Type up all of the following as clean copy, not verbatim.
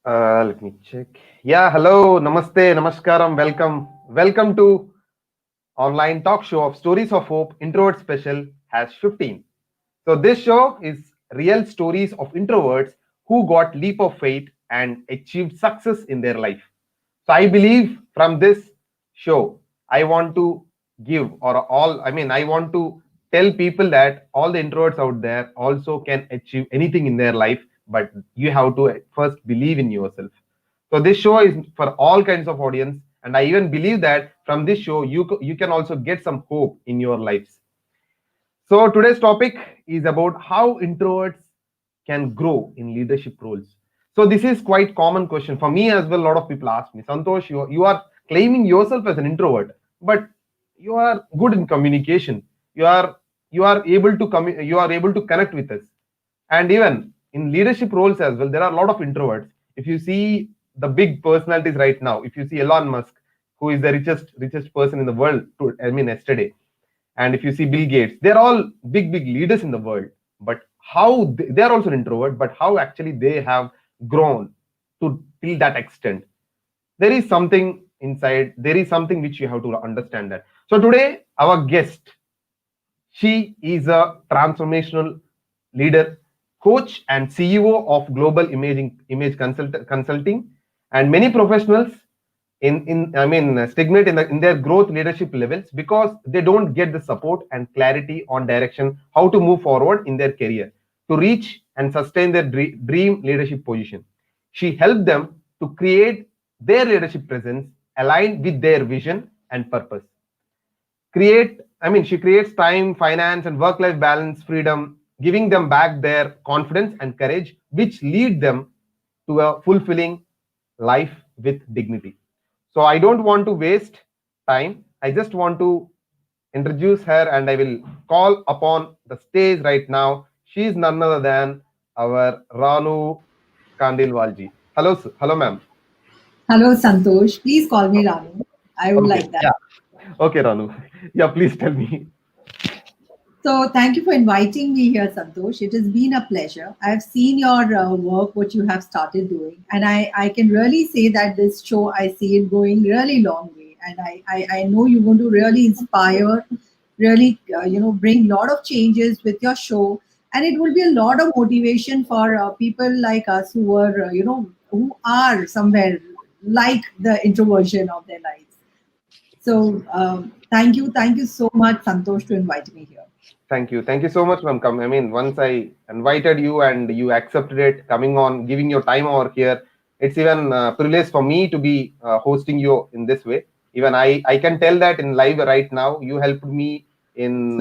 Let me check. Yeah, hello, namaste, namaskaram, welcome to online talk show of Stories of Hope, Introvert Special has 15. So this show is real stories of introverts who got leap of faith and achieved success in their life. So I believe from this show, I want to I want to tell people that all the introverts out there also can achieve anything in their life, but you have to first believe in yourself. So this show is for all kinds of audience, and I even believe that from this show you can also get some hope in your lives. So today's topic is about how introverts can grow in leadership roles. So this is quite common question for me as well. A lot of people ask me, Santhosh, you are claiming yourself as an introvert, but you are good in communication. You are able to you are able to connect with us. And even in leadership roles as well, there are a lot of introverts. If you see the big personalities right now, if you see Elon Musk, who is the richest person in the world, yesterday, and if you see Bill Gates, they're all big leaders in the world. But how they're also an introvert, but how actually they have grown to till that extent. There is something inside, there is something which you have to understand that. So today, our guest, she is a transformational leader, coach, and CEO of Global Consulting, and many professionals stagnate in their growth leadership levels because they don't get the support and clarity on direction how to move forward in their career to reach and sustain their dream leadership position. She helped them to create their leadership presence aligned with their vision and purpose. She creates time, finance, and work-life balance, freedom, giving them back their confidence and courage, which lead them to a fulfilling life with dignity. So I don't want to waste time. I just want to introduce her, and I will call upon the stage right now. She is none other than our Ranu Khandelwal. Hello, ma'am. Hello, Santhosh. Please call me Ranu. I would Okay, like that. yeah. Okay, Ranu. Yeah, please tell me. So, thank you for inviting me here, Santhosh. It has been a pleasure. I've seen your work, what you have started doing, and I can really say that this show, I see it going really long way. And I know you're going to really inspire, really, bring a lot of changes with your show. And it will be a lot of motivation for people like us who are, who are somewhere like the introversion of their lives. So thank you so much, Santosh, to invite me here. Thank you so much, ma'am. Once I invited you and you accepted it, coming on, giving your time over here, it's even a privilege for me to be hosting you in this way. Even I can tell that in live right now, you helped me in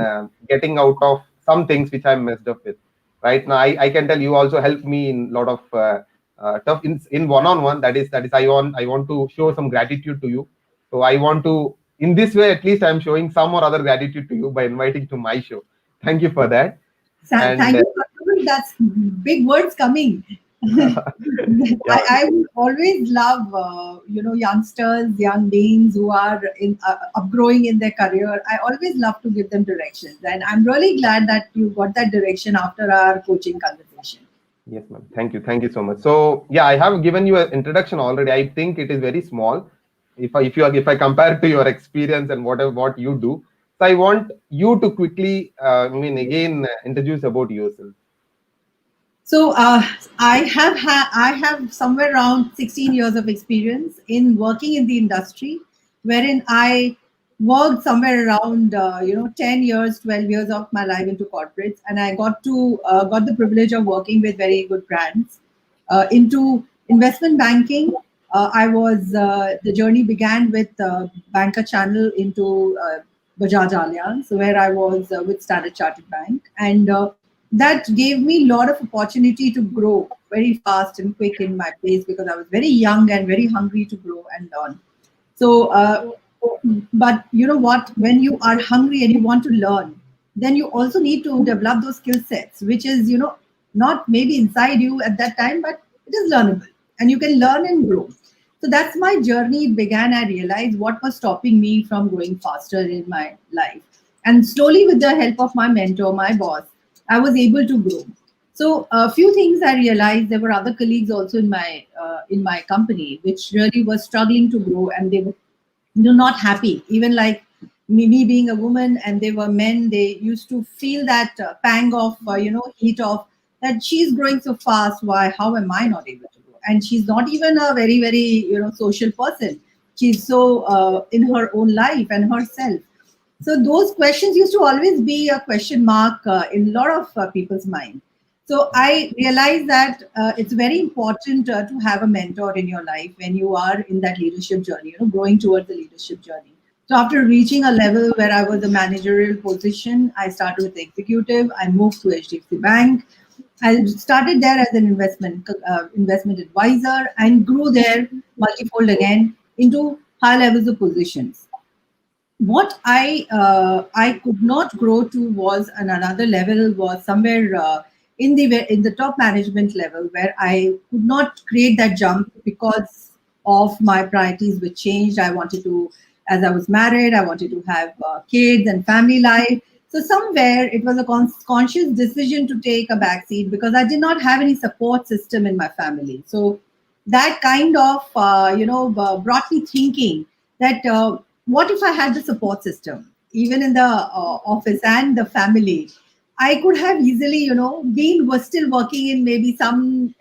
getting out of some things which I'm messed up with. Right now, I can tell you also helped me in a lot of tough in one-on-one. That is I want to show some gratitude to you. So I want to in this way at least I'm showing some or other gratitude to you by inviting to my show. Thank you for that. And Thank you, Santosh. That's big words coming. yeah, I would always love, youngsters, young beings who are in upgrowing in their career. I always love to give them directions, and I'm really glad that you got that direction after our coaching conversation. yes, ma'am. Thank you so much. So yeah, I have given you an introduction already. I think it is very small. If I compare to your experience and what you do, so I want you to quickly, again introduce about yourself. So I have somewhere around 16 years of experience in working in the industry, wherein I worked somewhere around 10 years, 12 years of my life into corporates, and I got the privilege of working with very good brands into investment banking. The journey began with banker channel into Bajaj Allianz, where I was with Standard Chartered Bank, and that gave me a lot of opportunity to grow very fast and quick in my place because I was very young and very hungry to grow and learn. So, but you know what? When you are hungry and you want to learn, then you also need to develop those skill sets, which is not maybe inside you at that time, but it is learnable, and you can learn and grow. So that's my journey. It began. I realized what was stopping me from growing faster in my life, and slowly, with the help of my mentor, my boss, I was able to grow. So a few things I realized. There were other colleagues also in my company, which really was struggling to grow, and they were not happy. Even like me being a woman, and they were men, they used to feel that pang of heat of that she's growing so fast. Why? How am I not able to grow? And she's not even a very social person. She's so in her own life and herself. So those questions used to always be a question mark in a lot of people's mind. So I realized that it's very important to have a mentor in your life when you are in that leadership journey, growing towards the leadership journey. So after reaching a level where I was a managerial position, I started with the executive. I moved to HDFC Bank. I started there as an investment advisor and grew there multifold again into high levels of positions. What I could not grow to was another level, was somewhere in the top management level, where I could not create that jump because of my priorities which changed. I wanted to, as I was married, I wanted to have kids and family life. So somewhere it was a conscious decision to take a backseat because I did not have any support system in my family. So that kind of brought me thinking that what if I had the support system, even in the office and the family? I could have easily, been was still working in maybe some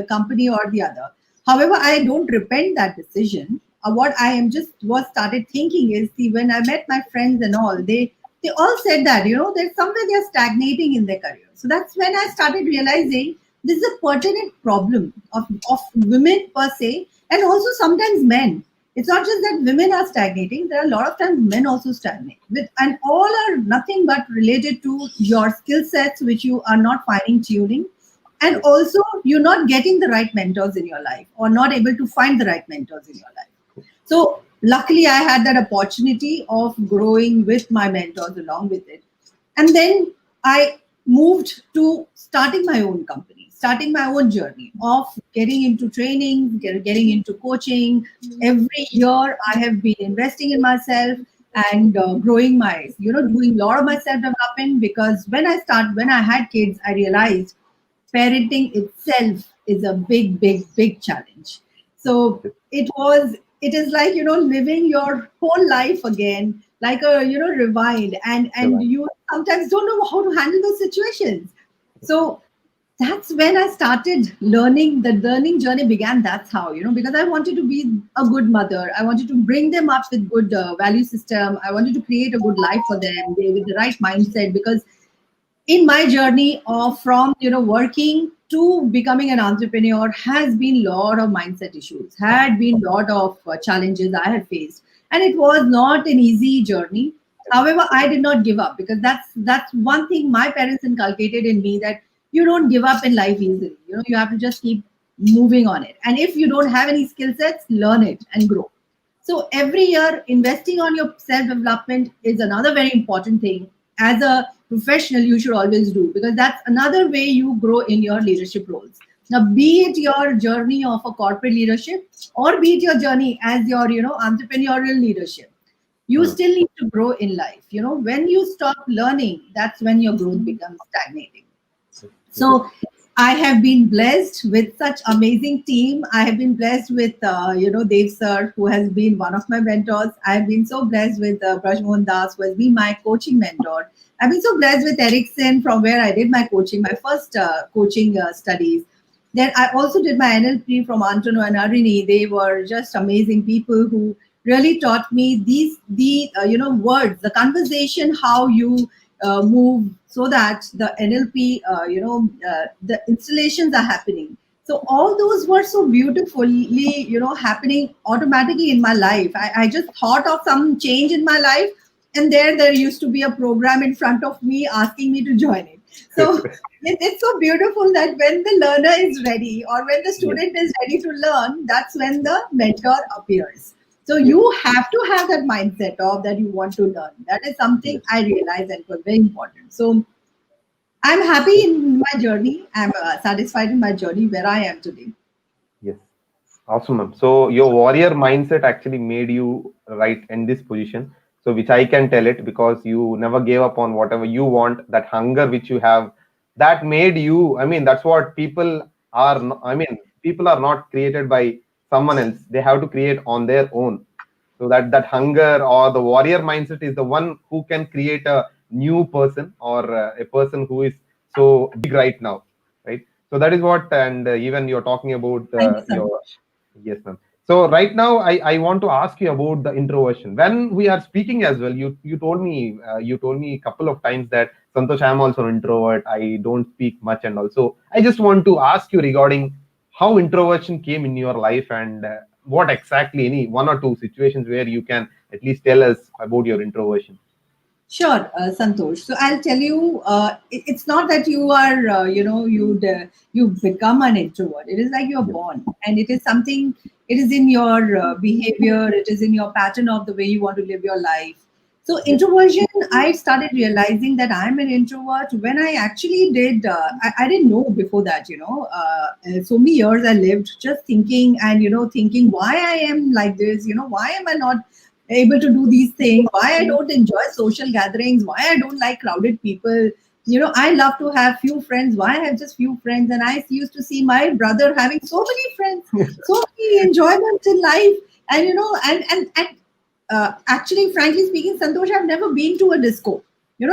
company or the other. However, I don't repent that decision. What I am just was started thinking is, see, when I met my friends and all, they all said that there's somewhere they're stagnating in their career. So that's when I started realizing this is a pertinent problem of women per se, and also sometimes men. It's not just that women are stagnating. There are a lot of times men also stagnate with, and all are nothing but related to your skill sets, which you are not finding tuning. And also you're not getting the right mentors in your life, or not able to find the right mentors in your life. So luckily I had that opportunity of growing with my mentors along with it. And then I moved to starting my own company, starting my own journey of getting into training, getting into coaching. Every year I have been investing in myself and growing my, doing a lot of my self development, because when I had kids, I realized parenting itself is a big challenge. So it is like living your whole life again, like a rewind, and you sometimes don't know how to handle those situations. So that's when I started learning. The learning journey began. That's how, because I wanted to be a good mother. I wanted to bring them up with good value system. I wanted to create a good life for them, with the right mindset. Because in my journey of from working to becoming an entrepreneur has been lot of mindset issues, had been lot of challenges I had faced, and it was not an easy journey. However, I did not give up, because that's one thing my parents inculcated in me, that you don't give up in life easily. You have to just keep moving on it, and if you don't have any skill sets, learn it and grow. So every year, investing on your self development is another very important thing. As a professional, you should always do, because that's another way you grow in your leadership roles. Now, be it your journey of a corporate leadership, or be it your journey as your entrepreneurial leadership, you still need to grow in life. When you stop learning, that's when your growth becomes stagnating. So I have been blessed with such amazing team. I have been blessed with Dev sir, who has been one of my mentors. I have been so blessed with 𝗔𝗯𝗲𝗀𝘁, who has been my coaching mentor. I've been so blessed with Erickson, from where I did my coaching, my first coaching studies. Then I also did my NLP from Antonu and Arini. They were just amazing people who really taught me the words, the conversation, how you move, so that the NLP, the installations are happening. So all those were so beautifully, happening automatically in my life. I just thought of some change in my life, and there used to be a program in front of me asking me to join it. So it's so beautiful that when the learner is ready, or when the student is ready to learn, that's when the mentor appears. So you have to have that mindset of that you want to learn. That is something I realized that was very important. So I'm happy in my journey. I'm satisfied in my journey where I am today. Yes. Awesome, ma'am. So your warrior mindset actually made you right in this position. So which I can tell it, because you never gave up on whatever you want. That hunger which you have that made you, I mean, that's what people are, I mean, people are not created by someone else. They have to create on their own. So that hunger or the warrior mindset is the one who can create a new person, or a person who is so big right now, right? So that is what, and even you're talking about Thank you, your, Santhosh. yes, ma'am. So right now, I want to ask you about the introversion. When we are speaking as well, you told me, you told me a couple of times that Santosh, I am also an introvert. I don't speak much, and also I just want to ask you regarding how introversion came in your life, and what exactly, any one or two situations where you can at least tell us about your introversion. Sure, Santosh. So I'll tell you, it's not that you are, you become an introvert. It is like you're Yes. born, and it is something. It is in your behavior. It is in your pattern of the way you want to live your life. So Yes. introversion, I started realizing that I'm an introvert when I actually did. I didn't know before that. So many years I lived just thinking and thinking why I am like this. Why am I not able to do these things, why I don't enjoy social gatherings, why I don't like crowded people. I love to have few friends, why I have just few friends. And I used to see my brother having so many friends, so many enjoyments in life. And actually, frankly speaking, Santosh, I've never been to a disco.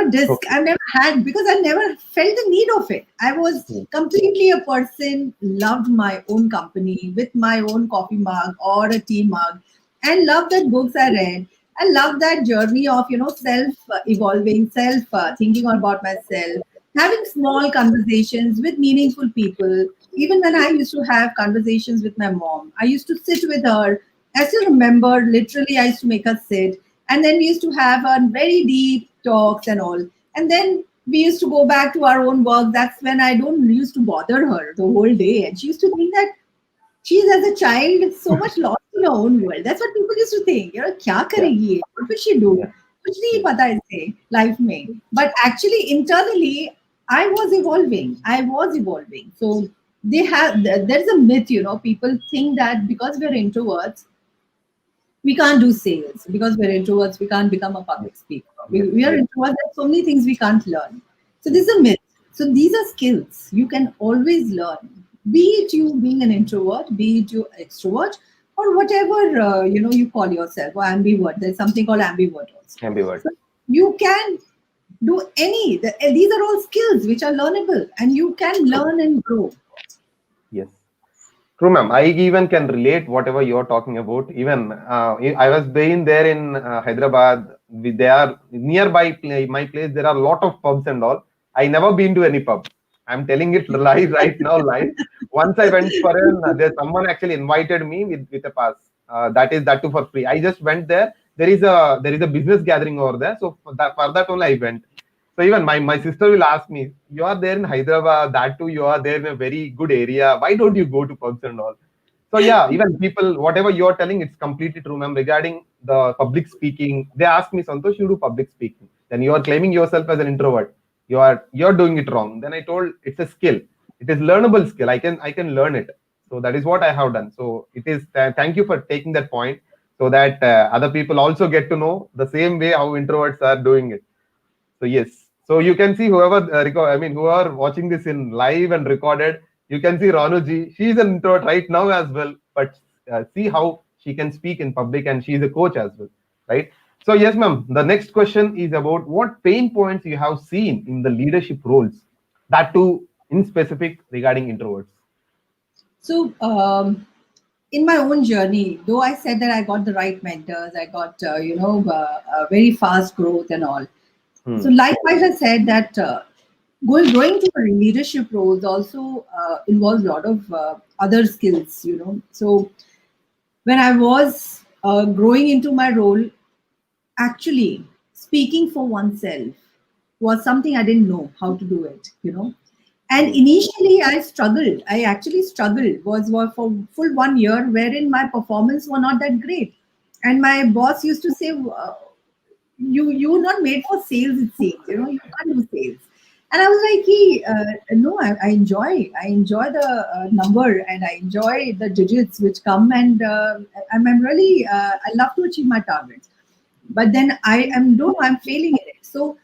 Disc. Okay. I've never had, because I never felt the need of it. I was Yes. completely a person, loved my own company with my own coffee mug or a tea mug, and loved that books I read. I love that journey of self evolving, self thinking about myself, having small conversations with meaningful people. Even when I used to have conversations with my mom, I used to sit with her. I still remember, literally, I used to make her sit, and then we used to have a very deep talks and all. And then we used to go back to our own work. That's when I don't used to bother her the whole day, and she used to think that she's as a child so much lost in her own world. That's what people used to think. क्या Yeah. करेगी ये? What will she do? Yeah. कुछ नहीं Yes. पता इसे life में. But actually, internally, I was evolving. I was evolving. So there's a myth. People think that because we're introverts, we can't do sales. Because we're introverts, we can't become a Yes. public speaker. Yes. We are Yes. introverts. There's so many things we can't learn. So Yes. this is a myth. So these are skills you can always learn. Be it you being an introvert, be it you extrovert, or whatever you call yourself, or ambivert. There's something called ambivert also. Ambivert. So you can do any. These are all skills which are learnable, and you can learn and grow. Yes. True, ma'am. I even can relate whatever you're talking about. Even I was being there in Hyderabad. They are nearby my place. There are a lot of pubs and all. I never been to any pub. I'm telling it live right now, live. Once I went for there's someone actually invited me with a pass. That too for free. I just went there. There is a business gathering over there. So for that only I went. So even my sister will ask me, you are there in Hyderabad, that too you are there in a very good area. Why don't you go to pubs and all? So yeah, even people, whatever you're telling, it's completely true, ma'am. Regarding the public speaking, they ask me, Santosh, you do public speaking. Then you are claiming yourself as an introvert. You're doing it wrong. Then I told it's a skill. It is learnable skill. I can learn it. So that is what I have done. So it is. Thank you for taking that point, so that other people also get to know the same way how introverts are doing it. So yes, so you can see whoever whoever watching this in live and recorded, you can see Ranu ji. She's an introvert right now as well, but see how she can speak in public, and she's a coach as well, right? So yes, ma'am. The next question is about what pain points you have seen in the leadership roles, that too in specific regarding introverts. So, in my own journey, though I said that I got the right mentors, I got very fast growth and all. So, Hmm. likewise, I said that growing to a leadership roles also involves a lot of other skills. So when I was growing into my role, actually speaking for oneself was something I didn't know how to do it. And Hmm. initially, I struggled. I actually struggled. Was for full 1 year, wherein my performance were not that great. And my boss used to say, "You were not made for sales. It seems. You can't do sales." And I was like, "No, I enjoy the number, and I enjoy the digits which come, and I'm really I love to achieve my targets. But then I'm failing in it. So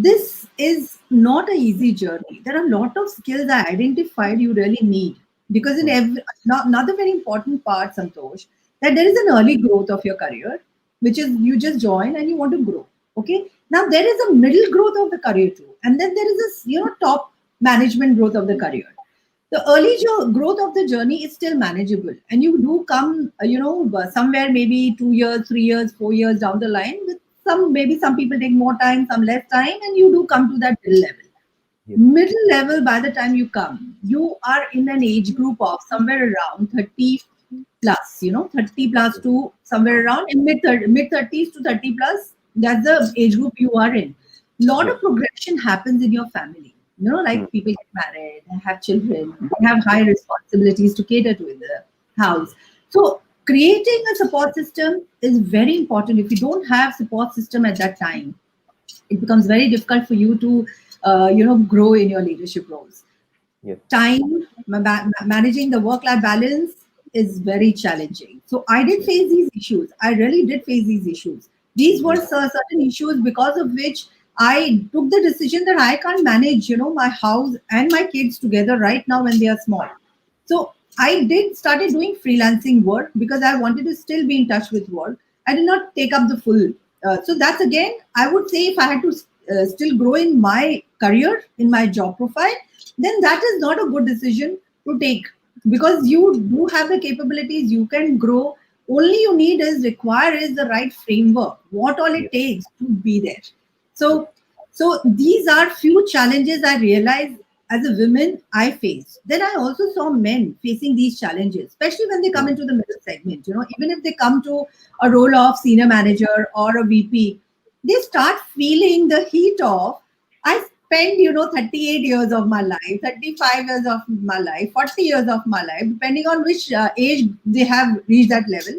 this is not an easy journey. There are a lot of skills I identified you really need, because in every another very important part, Santhosh, that there is an early growth of your career, which is you just join and you want to grow. Okay, now there is a middle growth of the career too, and then there is a top management growth of the career. The early growth of the journey is still manageable, and you do come somewhere maybe 2 years, 3 years, 4 years down the line, with some people take more time, some less time, and you do come to that middle level. Yes. Middle level, by the time you come, you are in an age group of somewhere around 30 plus, 30 plus to somewhere around in mid 30s to 30 plus. That's the age group you are in. Lot Yes. of progression happens in your family. Hmm. Like people get married, have children, they have high responsibilities to cater to in the house. So creating a support system is very important. If you don't have support system at that time, it becomes very difficult for you to grow in your leadership roles. Yes. Time managing the work life balance is very challenging. So I did Yes. face these issues. I really did face these issues. These were Yes. certain issues because of which I took the decision that I can't manage my house and my kids together right now when they are small. So I did started doing freelancing work because I wanted to still be in touch with work. I did not take up the full. So that's again, I would say, if I had to still grow in my career, in my job profile, then that is not a good decision to take, because you do have the capabilities, you can grow. Only you need is require is the right framework, what all it Yes. takes to be there. Yes. So these are few challenges I realized as a woman I faced. Then I also saw men facing these challenges, especially when they come Hmm. into the middle segment. Even if they come to a role of senior manager or a VP, they start feeling the heat of, I spent 38 years of my life, 35 years of my life, 40 years of my life, depending on which age they have reached that level.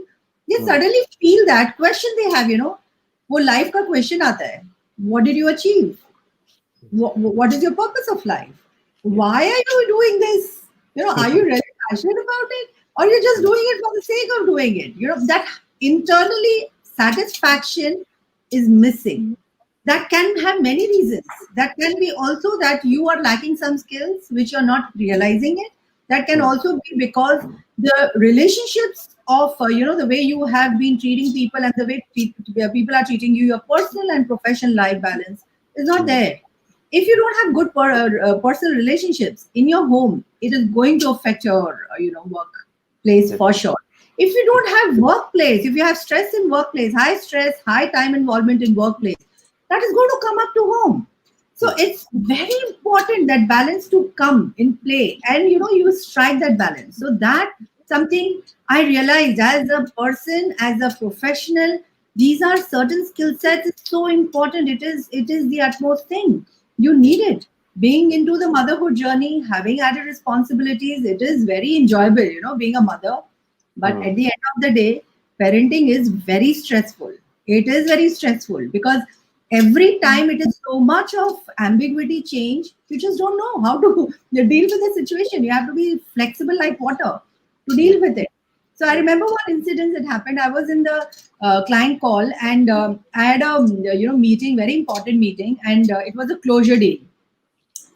They Hmm. suddenly feel that question they have, वो life का question आता है. What did you achieve? What is your purpose of life? Yes. Why are you doing this? Are you really passionate about it, or you're just Yes. doing it for the sake of doing it? That internally satisfaction is missing. That can have many reasons. That can be also that you are lacking some skills which you're not realizing it. That can Hmm. also be because the relationships of the way you have been treating people and the way people are treating you, your personal and professional life balance is not Hmm. there. If you don't have good personal relationships in your home, it is going to affect your workplace Yes. for sure. If you don't have workplace, if you have stress in workplace, high stress, high time involvement in workplace, that is going to come up to home. So Yes. it's very important that balance to come in play, and you strike that balance. So that something I realized as a person, as a professional, these are certain skill sets. It's so important. It is the utmost thing. You Yes. need it. Being into the motherhood journey, having added responsibilities, it is very enjoyable, being a mother. But Hmm. at the end of the day, parenting is very stressful. It is very stressful because every time it is so much of ambiguity change, you just don't know how to deal with the situation. You have to be flexible like water to Yes. deal with it. So I Yes. remember one incident that happened. I was in the client call, and I had a meeting, very important meeting, and it was a closure day.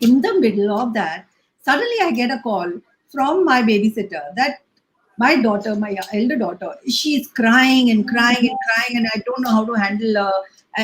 In the middle of that, suddenly I get a call from my babysitter that my daughter, my elder daughter, she's crying and crying and crying, and I don't know how to handle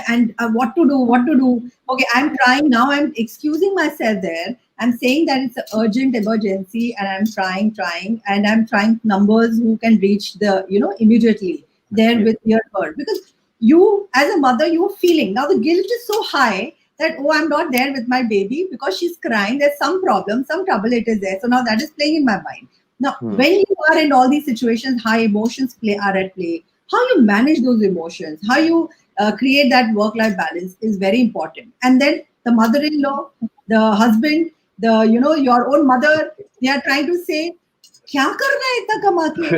and what to do, what to do. Okay, I'm trying now. I'm excusing myself there. I'm saying that it's an urgent emergency, and I'm trying, and I'm trying numbers who can reach the immediately there Yes. with your bird, because you as a mother, you're feeling now the guilt is so high that, oh, I'm not there with my baby because she's crying, there's some problem, some trouble, it is there. So now that is playing in my mind. Now Hmm. when you are in all these situations, high emotions are at play. How you manage those emotions, how you create that work life balance is very important. And then the mother-in-law, the husband, the your own mother, they are trying to say, क्या करना है इतना कमा के?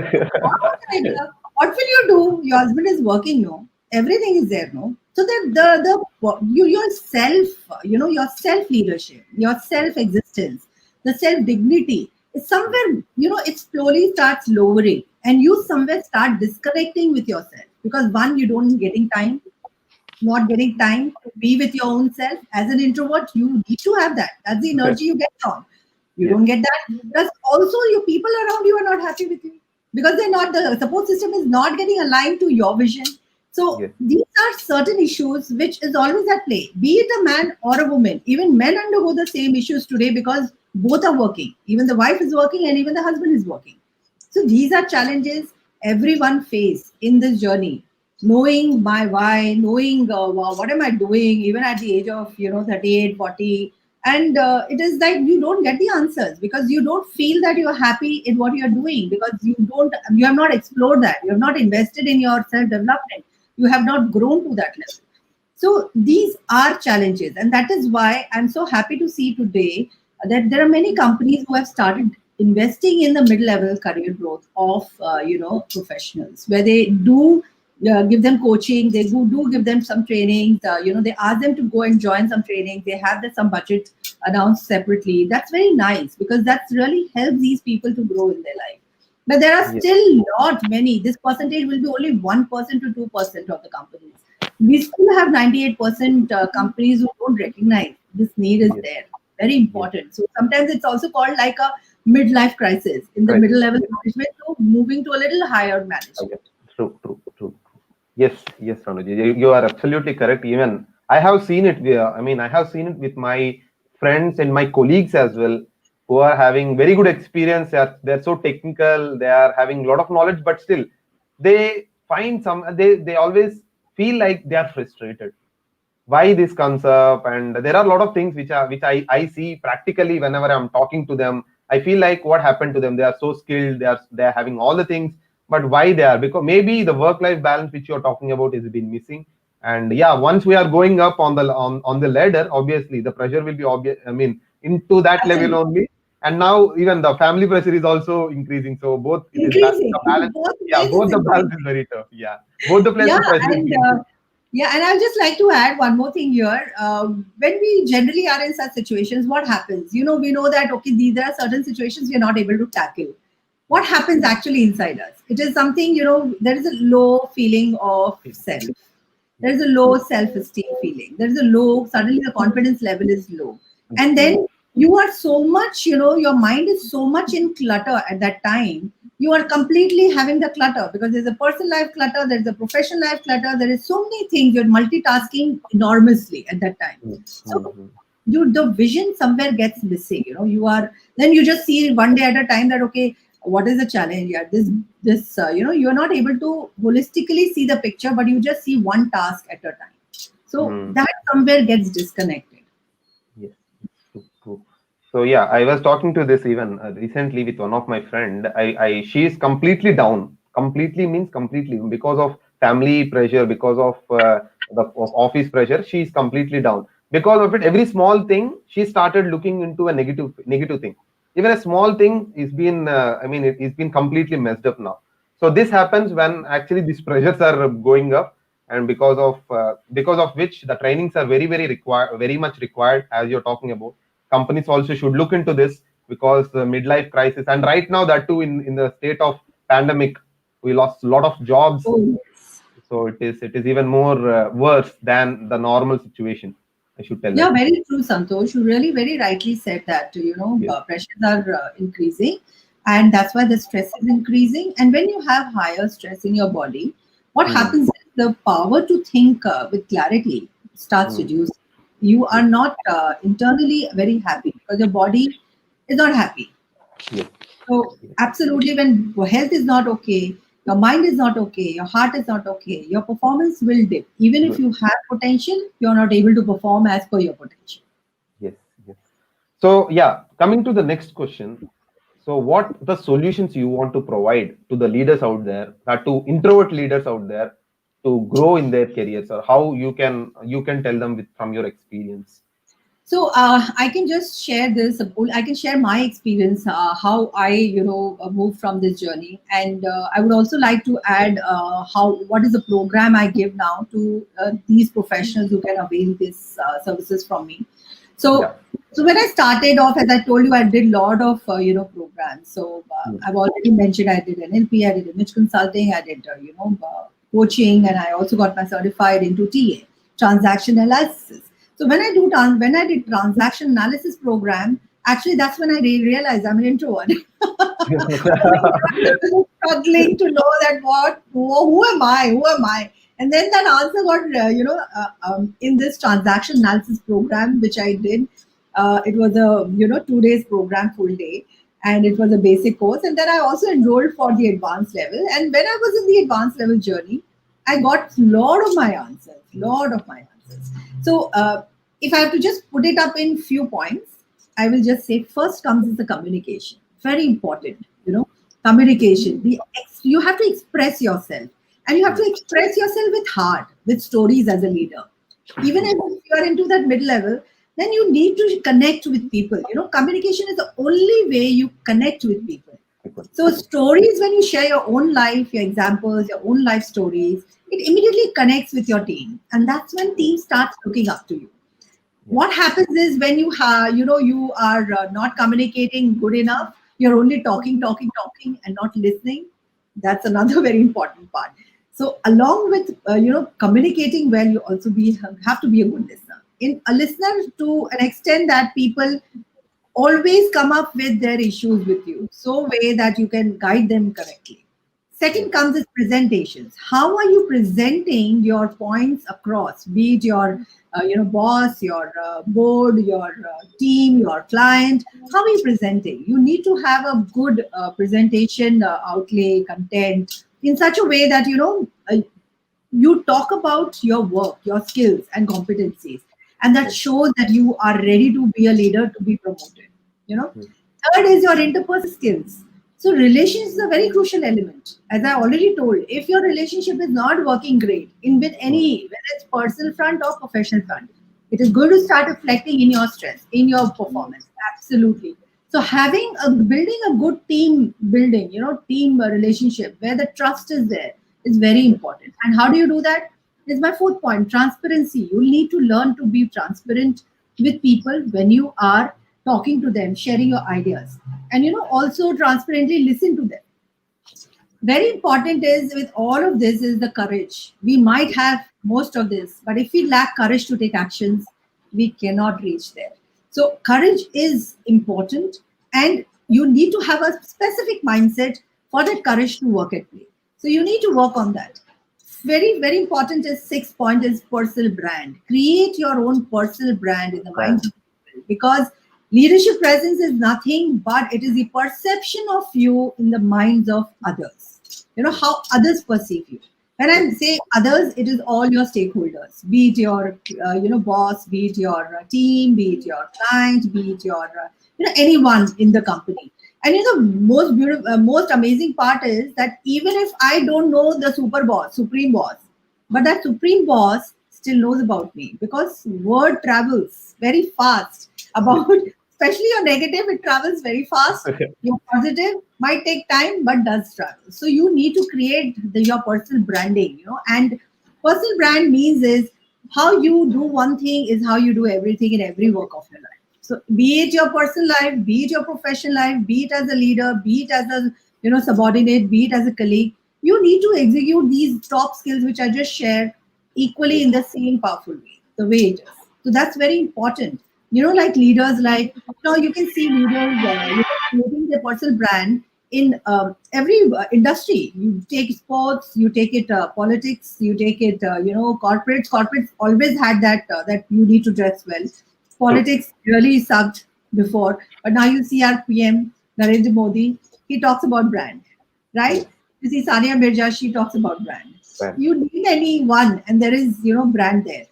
कौन उठाएगा? What will you do? Your husband is working, no? Everything is there, no? So that yourself, your self leadership, your self existence, the self dignity is somewhere, it slowly starts lowering, and you somewhere start disconnecting with yourself, because one, you don't getting time, not getting time to be with your own self. As an introvert, you need to have that. That's the energy you get from. You Yes. don't get that. Plus, also your people around you are not happy with you because they're not, the support system is not getting aligned to your vision. So Yes. these are certain issues which is always at play, be it a man or a woman. Even men undergo the same issues today because both are working. Even the wife is working and even the husband is working. So these are challenges everyone face in this journey. Knowing my why, knowing what am I doing, even at the age of 38, 40, and it is like you don't get the answers because you don't feel that you are happy in what you are doing because you have not explored that, you have not invested in your self development, you have not grown to that level. So these are challenges, and that is why I'm so happy to see today that there are many companies who have started investing in the mid-level career growth of professionals, where they do give them coaching, they do give them some trainings. They ask them to go and join some training. They have some budget announced separately. That's very nice because that's really helps these people to grow in their life. But there are Yes. still not many. This percentage will be only 1% to 2% of the companies. We still have 98% companies who don't recognize this need is Yes. there. Very Yes. important. So sometimes it's also called like a midlife crisis in the Right. middle level Yes. management to moving to a little higher management. Okay. True. True. True. Yes. Yes, Ranuji. You are absolutely correct. Even I have seen it. I mean, I have seen it with my friends and my colleagues as well, who are having very good experience. They're so technical. They are having a lot of knowledge, but still, they find some. They always feel like they are frustrated. Why this comes up, and there are a lot of things which I see practically whenever I'm talking to them. I feel like what happened to them, they are so skilled, they are having all the things, but why they are, because maybe the work life balance which you're talking about is been missing. And yeah, once we are going up on the ladder, obviously the pressure will be obvious, I mean, into that level Absolutely. only. And now even the family pressure is also increasing, so both it is Increasing. the In balance. both Yeah, ways both it's the balance is increasing. very tough. Yeah, both the places Yeah, the pressure is and being increased. yeah, and I'd just like to add one more thing here. When we generally are in such situations, what happens? We know that okay, there are certain situations we are not able to tackle. What happens actually inside us? It is something, there is a low feeling of self. There is a low self-esteem feeling. There is a low, suddenly the confidence level is low. And True. then you are so much, your mind is so much in clutter at that time. You are completely having the clutter because there's a personal life clutter, there's a professional life clutter, there is so many things. You're multitasking enormously at that time. So Mhm. the vision somewhere gets missing. You are, then you just see one day at a time that okay, what is the challenge here? This you're not able to holistically see the picture, but you just see one task at a time. So Mm. that somewhere gets disconnected. Yes, true, true. So yeah, I was talking to this even recently with one of my friend. She is completely down. Completely means completely because of family pressure, because of of office pressure. She is completely down. Because of it, every small thing she started looking into a negative thing. Even a small thing is been, I mean, it's been completely messed up now. So this happens when actually these pressures are going up, and because of which the trainings are very much required, as you're talking about. Companies also should look into this, because the midlife crisis, and right now that too, in the state of pandemic, we lost a lot of jobs. Oh yes. So it is even more worse than the normal situation, I should tell Yeah, that. very true, Santosh. You really very rightly said that, Yes. pressures are increasing, and that's why the stress is increasing. And when you have higher stress in your body, what Hmm. happens is the power to think with clarity starts Hmm. reducing. You are Yes. not internally very happy because your body is not happy. Yes. So, Yes. absolutely, when your health is not okay, your mind is not okay, your heart is not okay, your performance will dip. Even if Good. you have potential, you're not able to perform as per your potential. Yes. Yes. So yeah, coming to the next question. So what the solutions you want to provide to the leaders out there, to introvert leaders out there, to grow in their careers, or how you can tell them with from your experience? So I can just share this. I can share my experience, how I, moved from this journey, and I would also like to add how what is the program I give now to these professionals who can avail these services from me. So, Yeah. so when I started off, as I told you, I did a lot of programs. So Mm. I've already mentioned I did NLP, did image consulting, I did coaching, and I also got my certified into TA. transaction analysis. So when I did transaction analysis program, actually that's when I realized I'm an introvert. Struggling to know that who am I, and then that answer got in this transaction analysis program which I did. It was a 2 days program, full day, and it was a basic course, and then I also enrolled for the advanced level. And when I was in the advanced level journey, I got lot of my answers. So if I have to just put it up in few points, I will just say first comes is the communication. Very important, communication. You have to express yourself, and you have to express yourself with heart, with stories as a leader. Even if you are into that mid level, then you need to connect with people. Communication is the only way you connect with people. So stories, when you share your own life, your examples, your own life stories, it immediately connects with your team, and that's when team starts looking up to you. What happens is when you are not communicating good enough, you're only talking, and not listening. That's another very important part. So along with communicating well, you also have to be a good listener. In a listener to an extent that people always come up with their issues with you, so way that you can guide them correctly. Second comes is presentations. How are you presenting your points across? Be it your boss, your board, your team, your client. How are you presenting? You need to have a good presentation outlay content in such a way that you talk about your work, your skills and competencies, and that shows that you are ready to be a leader, to be promoted. Third is your interpersonal skills. So relations is a very crucial element. As I already told, if your relationship is not working great whether it's personal front or professional front, it is going to start reflecting in your stress, in your performance. Absolutely. So building a good team building, team relationship where the trust is there is very important. And how do you do that? Is my fourth point, transparency. You need to learn to be transparent with people when you are talking to them, sharing your ideas, and also transparently listen to them. Very important is with all of this is the courage. We might have most of this, but if we lack courage to take actions, we cannot reach there. So courage is important, and you need to have a specific mindset for that courage to work at play. So you need to work on that. Very, very important is sixth point is personal brand. Create your own personal brand in the minds of people, because leadership presence is nothing but it is the perception of you in the minds of others. How others perceive you. When I say others, it is all your stakeholders, be it your boss, be it your team, be it your client, be it your anyone in the company. And the most beautiful, most amazing part is that even if I don't know the supreme boss, but that supreme boss still knows about me, because word travels very fast about, especially your negative, it travels very fast. Your positive might take time, but does travel. So you need to create your personal branding, and personal brand means is how you do one thing is how you do everything in every work of your life. So be it your personal life, be it your professional life, be it as a leader, be it as a subordinate, be it as a colleague, you need to execute these top skills which I just shared equally in the same powerful way, the way it is. So that's very important. Like leaders, you can see leaders creating their personal brand in every industry. You take sports, you take it politics, you take it corporates. Corporates always had that you need to dress well. Politics really sucked before, but now you see our PM Narendra Modi. He talks about brand, right? You see Sania Mirza, she talks about brand. You need anyone, and there is brand there.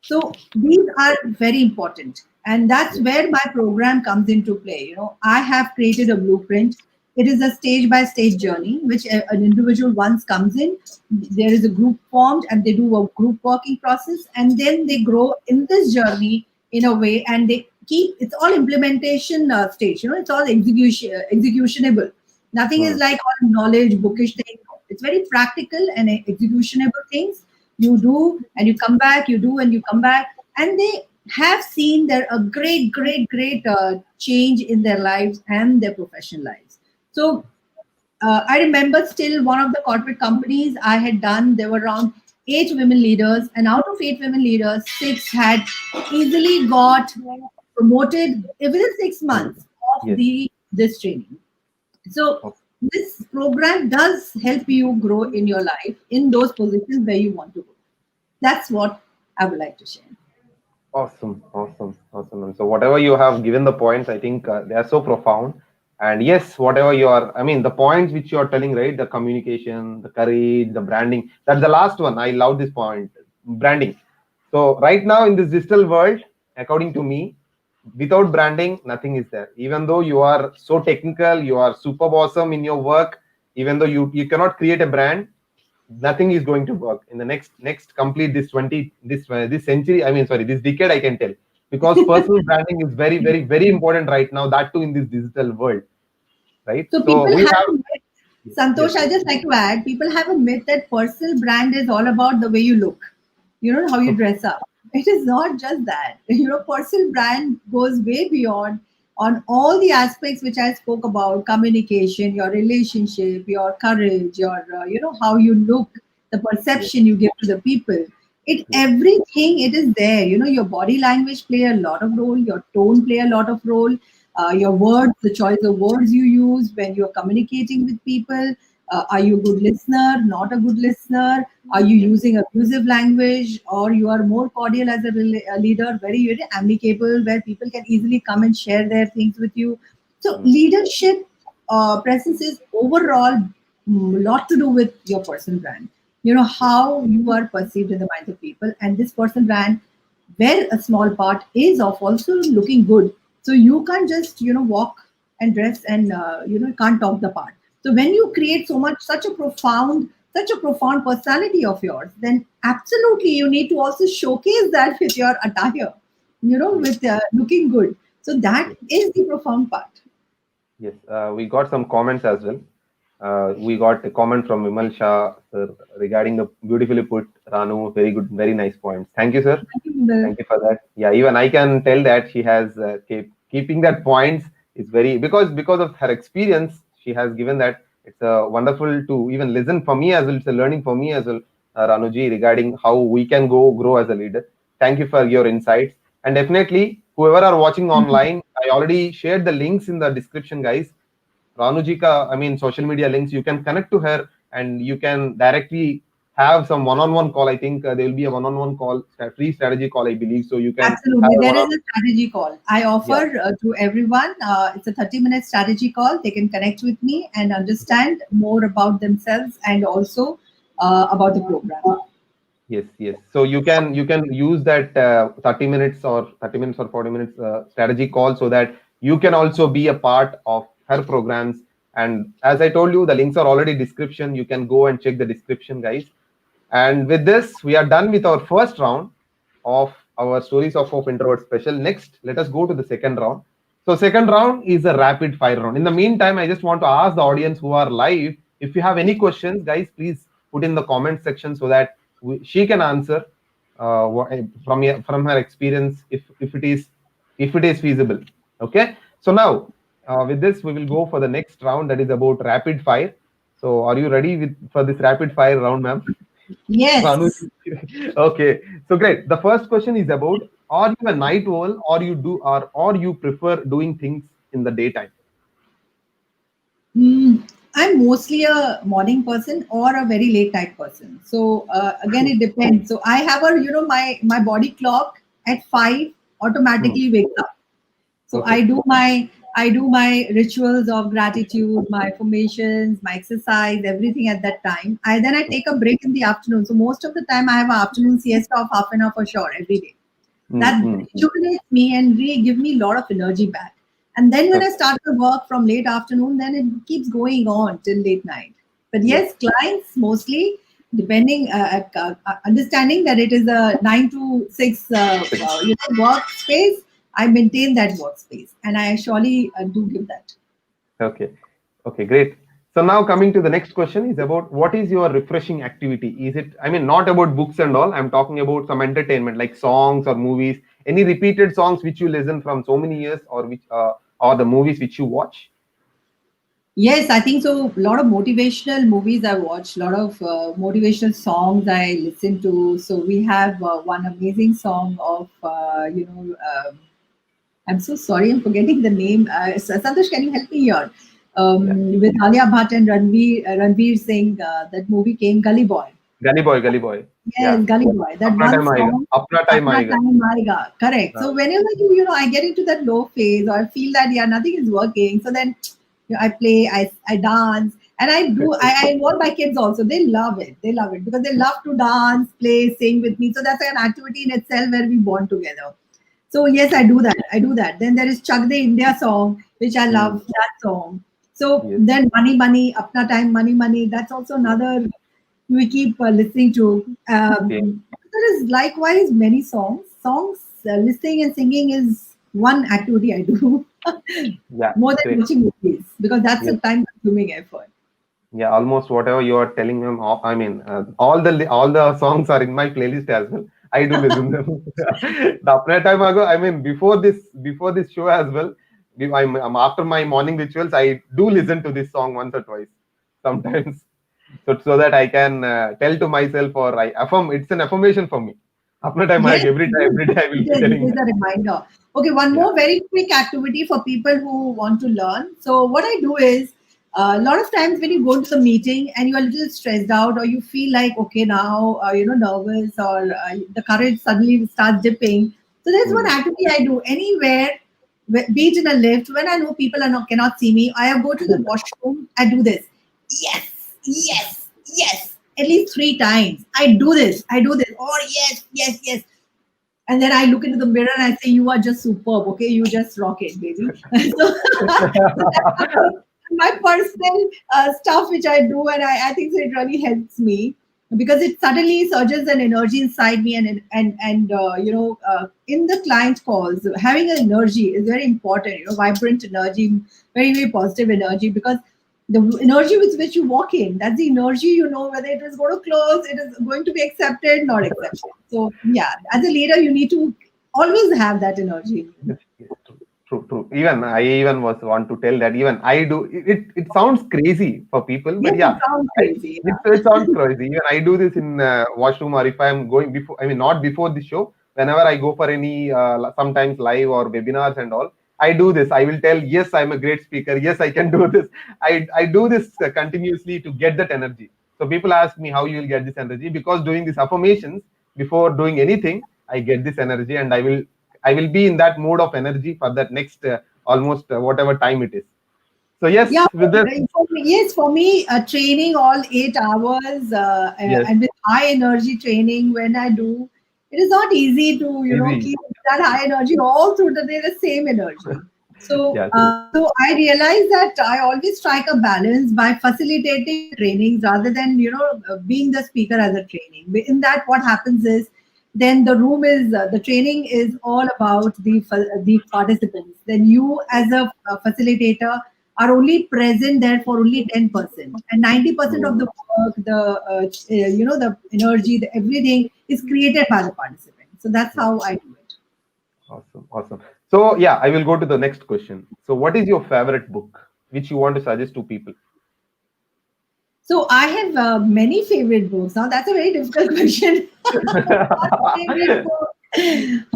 So these are very important, and that's where my program comes into play. I have created a blueprint. It is a stage-by-stage journey, which an individual once comes in. There is a group formed, and they do a group working process, and then they grow in this journey in a way, and they keep. It's all implementation stage. It's all executionable. Nothing is like all knowledge, bookish thing. It's very practical and executionable things. You do and you come back, you do and you come back, and they have seen a great change in their lives and their professional lives. So I remember still one of the corporate companies I had done, there were around 8 women leaders, and out of 8 women leaders, 6 had easily got promoted within 6 months of Yes. this training. So this program does help you grow in your life in those positions where you want to go. That's what I would like to share. Awesome, awesome, awesome. And so whatever you have given the points, I think they are so profound. And yes, whatever you are, I mean, the points which you are telling, right? The communication, the courage, the branding. That's the last one. I love this point, branding. So right now in this digital world, according to me, without branding, nothing is there. Even though you are so technical, you are super awesome in your work, even though you cannot create a brand, nothing is going to work in the next complete this century, I mean, sorry, this decade, I can tell, because personal branding is very, very, very important right now, that too in this digital world, right? So So people we have have, a myth. Santhosh, yes, I just like to add, people have a myth that personal brand is all about the way you look, how you dress up. It is not just that. Personal brand goes way beyond on all the aspects which I spoke about: communication, your relationship, your courage, your how you look, the yes, perception you give to the people. It yes, everything it is there. Your body language play a lot of role, your tone play a lot of role, your words, the choice of words you use when you're communicating with people. Are you a good listener, not a good listener? Are you yes, using abusive language, or you are more cordial as a leader, very, very amicable, where people can easily come and share their things with you? So mm, leadership presence is overall lot to do with your personal brand. yes, How you are perceived in the minds of people, and this personal brand, where a small part is of also looking good. So you can't just walk and dress and can't talk the part. So when you create such a profound personality of yours, then absolutely you need to also showcase that with your attire, yes, with looking good. So that yes, is the profound part. yes. We got some comments as well. We got a comment from Vimal Shah sir, regarding the beautifully put, Ranu, very good, very nice points. Thank you, sir. Thank you, Bill. Thank you for that. Yeah, even I can tell that she has keeping that points is very, because of her experience. She has given that it's wonderful to even listen for me as well. It's a learning for me as well, Ranuji, regarding how we can grow as a leader. Thank you for your insights, and definitely whoever are watching online, I already shared the links in the description, guys. Ranuji ka, I mean, social media links. You can connect to her and you can directly have some one-on-one call. I think there will be a one-on-one call, free strategy call, I believe. So you can have Absolutely. a There is one-on. a strategy call. I Yeah. offer to everyone, it's a 30-minute strategy call. They can connect with me and understand more about themselves and also about the program. Yes, yes. So you can use that 30 minutes or 40 minutes strategy call, so that you can also be a part of her programs. And as I told you, the links are already description. You can go and check the description, guys. And with this, we are done with our first round of our Stories of Hope Introvert special. Next, let us go to the second round. So second round is a rapid fire round. In the meantime, I just want to ask the audience who are live, if you have any questions, guys, please put in the comment section so that she can answer from her experience, if it is feasible. Okay. So now with this, we will go for the next round, that is about rapid fire. So are you ready for this rapid fire round, ma'am? Ranu. Yes. Okay, so great. The first question is about: are you a night owl, or you prefer doing things in the daytime? Mm, I'm mostly a morning person or a very late night person. So again, it depends. So I have my body clock at 5 Hmm. automatically wakes up. So Okay. I do my rituals of gratitude, my formations, my exercise, everything at that time. I take a break in the afternoon. So most of the time I have an afternoon siesta of half an hour for sure every day. Hmm. That Hmm. Hmm. rejuvenates me and really give me a lot of energy back. And then when I Okay. start the work from late afternoon, then it keeps going on till late night. But Yes. yes, clients mostly depending understanding that it is a 9 to 6 workspace. I maintain that workspace, and I surely do give that. Okay. Okay. Great. So now coming to the next question is about: what is your refreshing activity? Is it? I mean, not about books and all. I'm talking about some entertainment, like songs or movies. Any repeated songs which you listen from so many years, or the movies which you watch? Yes, I think so. A lot of motivational movies I watch, a lot of motivational songs I listen to. So we have one amazing song of, I'm so sorry, I'm forgetting the name. Santhosh, can you help me here? Yeah. With Alia Bhatt and Ranveer Singh, that movie came Gully Boy. Gully Boy. Yes, Yeah. Gully Boy. That Apna one time aayega. song, Apna time Apna aayega. Time Aayega. Correct. So whenever I get into that low phase or I feel that, yeah, nothing is working. So then I play, I dance, and I involve my kids also. They love it. They love it because they love to dance, play, sing with me. So that's an activity in itself where we bond together. So yes, I do that. I do that. Then there is Chak De India song, which I love that song. So Yes. then Money Money, Apna Time, Money Money. That's also another we keep listening to. Yeah. There is likewise many songs. Songs, listening and singing is one activity I do Yeah. more than Great. watching movies because that's a Yes. time-consuming effort. Yeah, almost whatever you are telling them. I mean, all the songs are in my playlist as well. I do listen them. The Apna time ago, I mean, before this show as well. I'm after my morning rituals. I do listen to this song once or twice, sometimes, so that I can tell to myself or I affirm. It's an affirmation for me. Apna time Yes, ago, every day I will be it telling is that. a reminder. Okay, one Yeah. more very quick activity for people who want to learn. So, what I do is a lot of times when you go to the meeting and you're a little stressed out, or you feel like, okay, now, nervous, or the courage suddenly starts dipping. So, there's one Hmm. activity I do anywhere, be it in a lift, when I know people cannot see me, I go to the washroom, I do this. Yes, yes, yes. At least 3 times. I do this. I do this. Or yes, yes, yes. And then I look into the mirror and I say, "You are just superb. Okay, you just rock it, baby." So that's my personal stuff which I do, and I think so it really helps me because it suddenly surges an energy inside me, and in the client calls, having an energy is very important. Vibrant energy, very very positive energy because the energy with which you walk in, that's the energy, whether it is going to close, it is going to be accepted, not accepted. So yeah, as a leader, you need to always have that energy. Yes, yes, true, true, true. Even I even was want to tell that even I do. It sounds crazy for people, but Yes, it yeah, sounds crazy. it sounds crazy. Even I do this in washroom or if I'm going before. I mean, not before the show. Whenever I go for any sometimes live or webinars and all, I do this. I will tell, yes, I'm a great speaker. Yes, I can do this. I do this continuously to get that energy. So people ask me how you will get this energy because doing these affirmations before doing anything, I get this energy and I will be in that mode of energy for that next almost whatever time it is. So Yeah, yes, with this, yes, for me, training all 8 hours yes, and with high energy training, when I do, it is not easy to, easy. keep that high energy all through the day, the same energy. So, Yeah, true. so I realize that I always strike a balance by facilitating the trainings rather than, being the speaker as a training. In that, what happens is then the training is all about the participants. Then you as a facilitator are only present there for only 10%, and 90% of Hmm. the work, the energy, the everything is created by the participant. So that's Yeah, how I do it. awesome, awesome. So yeah, I will go to the next question. So what is your favorite book which you want to suggest to people? So I have many favorite books. Now that's a very difficult question. One favorite book.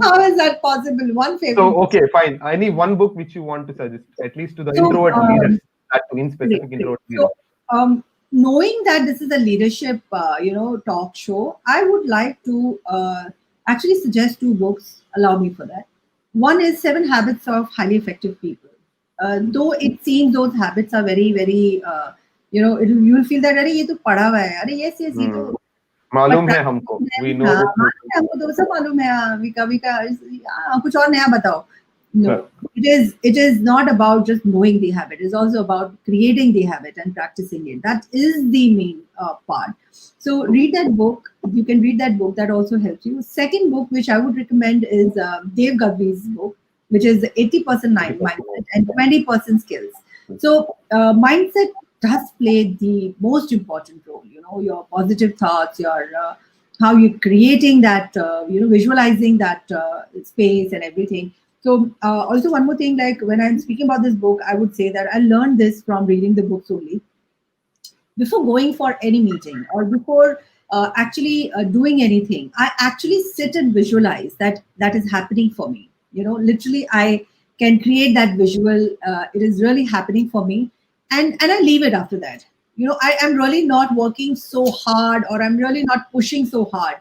How is that possible? One favorite So book. okay, fine. Any one book which you want to suggest, at least to the So introvert leaders, that to in great, specific great. introvert leaders. So, knowing that this is a leadership, talk show, I would like to actually suggest two books. Allow me for that. One is Seven Habits of Highly Effective People. Though it seems those habits are very, very, you will feel that, अरे ये तो पढ़ा हुआ है, अरे yes, yes, ये Hmm. तो, but मालूम है हमको. practicing We them, know हाँ, this book. मालूम है हमको तो सब मालूम है, हाँ, विका कुछ और नया बताओ. No, it is not about just knowing the habit. It's also about creating the habit and practicing it. That is the main part. So True. read that book. You can read that book. That also helps you. Second book, which I would recommend, is Dave Gavri's book, which is 80% mindset and 20% skills. So mindset does play the most important role. Your positive thoughts, your how you're creating that, visualizing that space and everything. So also one more thing, like when I'm speaking about this book, I would say that I learned this from reading the books only. Before going for any meeting or before actually doing anything, I actually sit and visualize that is happening for me. Literally, I can create that visual. It is really happening for me, and I leave it after that. I am really not working so hard, or I'm really not pushing so hard.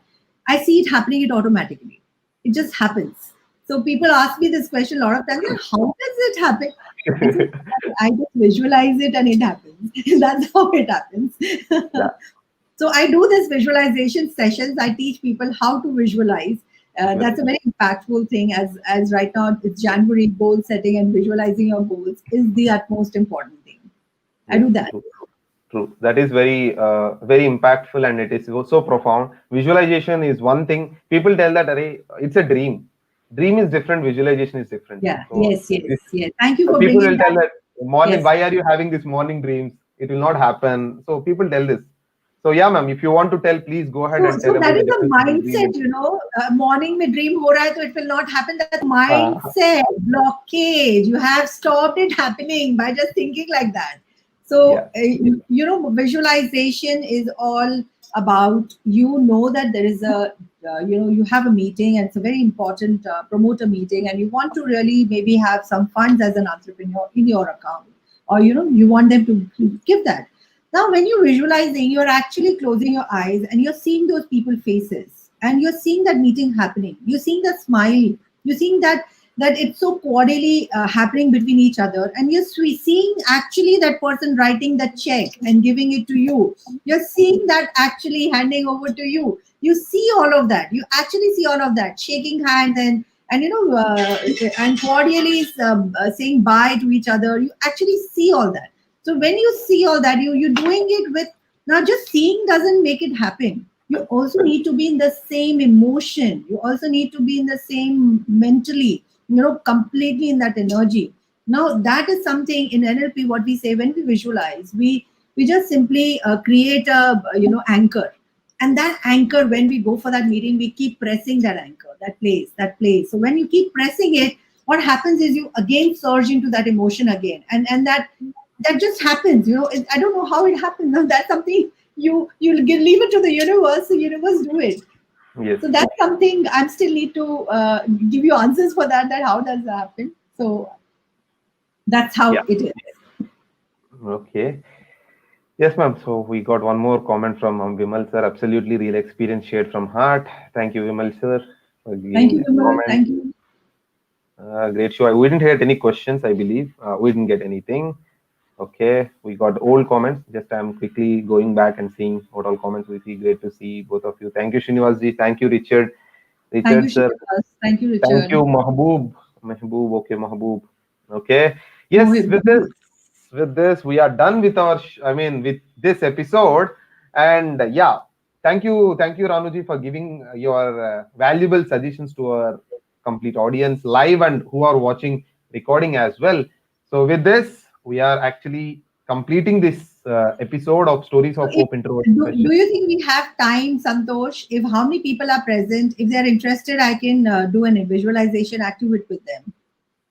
I see it happening, it automatically. It just happens. So people ask me this question a lot of times: "Yeah, how does it happen?" I said, I just visualize it and it happens. That's how it happens. Yeah. So I do this visualization sessions. I teach people how to visualize. That's a very impactful thing. As right now it's January, goal setting and visualizing your goals is the utmost important thing. I Yes, do that. true. True. That is very impactful, and it is so profound. Visualization is one thing. People tell that, "Arey, it's a dream." Dream is different. Visualization is different. Yeah. So Yes. Yes. this, Yes. Thank you for people bringing will tell that. that morning. Yes. Why are you having this morning dreams? It will not happen. So people tell this. So yeah, ma'am. If you want to tell, please go ahead So, and so tell that about the is a difference between dream mindset, and. morning mein dream ho raha hai, so it will not happen. That's a Uh, mindset blockage. You have stopped it happening by just thinking like that. So, yeah. visualization is all about, that there is you have a meeting and it's a very important promoter meeting, and you want to really maybe have some funds as an entrepreneur in your account, or, you want them to give that. Now, when you're visualizing, you're actually closing your eyes and you're seeing those people faces, and you're seeing that meeting happening. You're seeing the smile. You're seeing that it's so cordially happening between each other, and you're seeing actually that person writing the check and giving it to you. You're seeing that actually handing over to you. You see all of that. You actually see all of that, shaking hands and and cordially saying bye to each other. You actually see all that. So when you see all that, you're doing it with, now just seeing doesn't make it happen. You also need to be in the same emotion. You also need to be in the same mentally, completely in that energy. Now that is something in NLP. What we say when we visualize, we just simply create a anchor, and that anchor, when we go for that meeting, we keep pressing that anchor, that place. So when you keep pressing it, what happens is you again surge into that emotion again, and that just happens. I don't know how it happens. Now that's something leave it to the universe. The universe do it. Yes. So that's something I'm still need to give you answers for that. That how does that happen? So that's how Yeah. it is. Okay. Yes, ma'am. So we got one more comment from Vimal sir. Absolutely real experience shared from heart. Thank you, Vimal sir, for Thank giving you, this Vimal. comment. Thank you. Great show. We didn't get any questions, I believe. We didn't get anything. Okay, we got old comments. Just I'm quickly going back and seeing what all comments we see. Great to see both of you. Thank you, Srinivas ji. Thank you, Richard. Thank you, Richard sir. Srinivas. Thank you, Thank Richard. you, Mahboob. Mahboob. Okay, Mahboob. Okay. Yes, Mohib. with this, we are done with our. With this episode, and yeah, thank you, Ranuji, for giving your valuable suggestions to our complete audience live and who are watching recording as well. So with this, we are actually completing this episode of Stories So of Hope Introvert do Special. you think we have time, Santhosh? If how many people are present, if they are interested, I can do a visualization activity with them.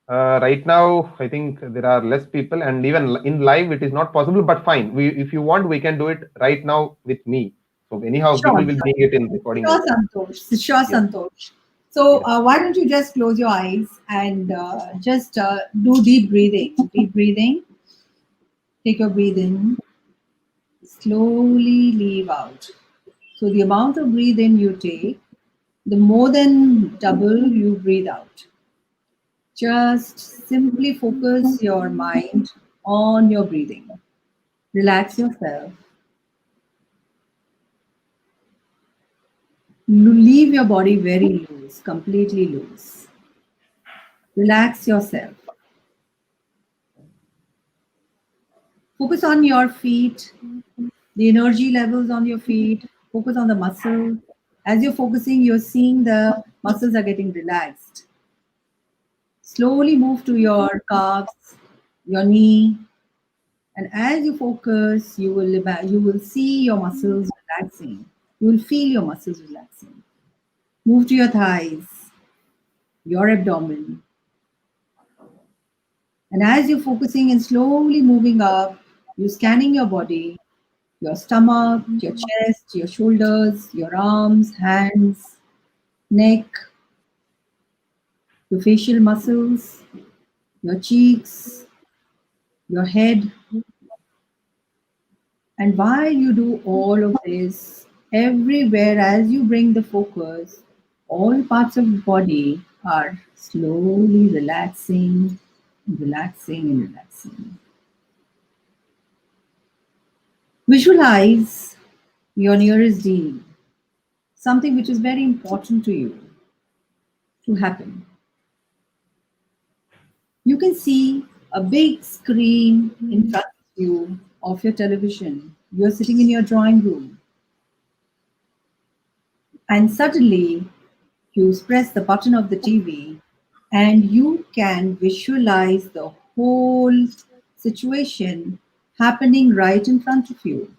Right now, I think there are less people, and even in live, it is not possible. But fine, if you want, we can do it right now with me. So anyhow, Sure, people will be it in recording sure, as well. Santhosh. Sure, Yes, Santhosh. So yes. why don't you just close your eyes and just do deep breathing? Deep breathing. Take your breath in. Slowly leave out. So the amount of breathe in you take, the more than double you breathe out. Just simply focus your mind on your breathing. Relax yourself. Leave your body very loose, completely loose. Relax yourself. Focus on your feet, the energy levels on your feet. Focus on the muscles. As you're focusing, you're seeing the muscles are getting relaxed. Slowly move to your calves, your knee, and as you focus, you will see your muscles relaxing. You will feel your muscles relaxing. Move to your thighs, your abdomen. And as you're focusing and slowly moving up, you're scanning your body, your stomach, your chest, your shoulders, your arms, hands, neck, your facial muscles, your cheeks, your head. And while you do all of this, everywhere as you bring the focus, all parts of the body are slowly relaxing, relaxing, and relaxing. Visualize your nearest deal, something which is very important to you to happen. You can see a big screen in front of you of your television. You're sitting in your drawing room, and suddenly you press the button of the TV and you can visualize the whole situation happening right in front of you.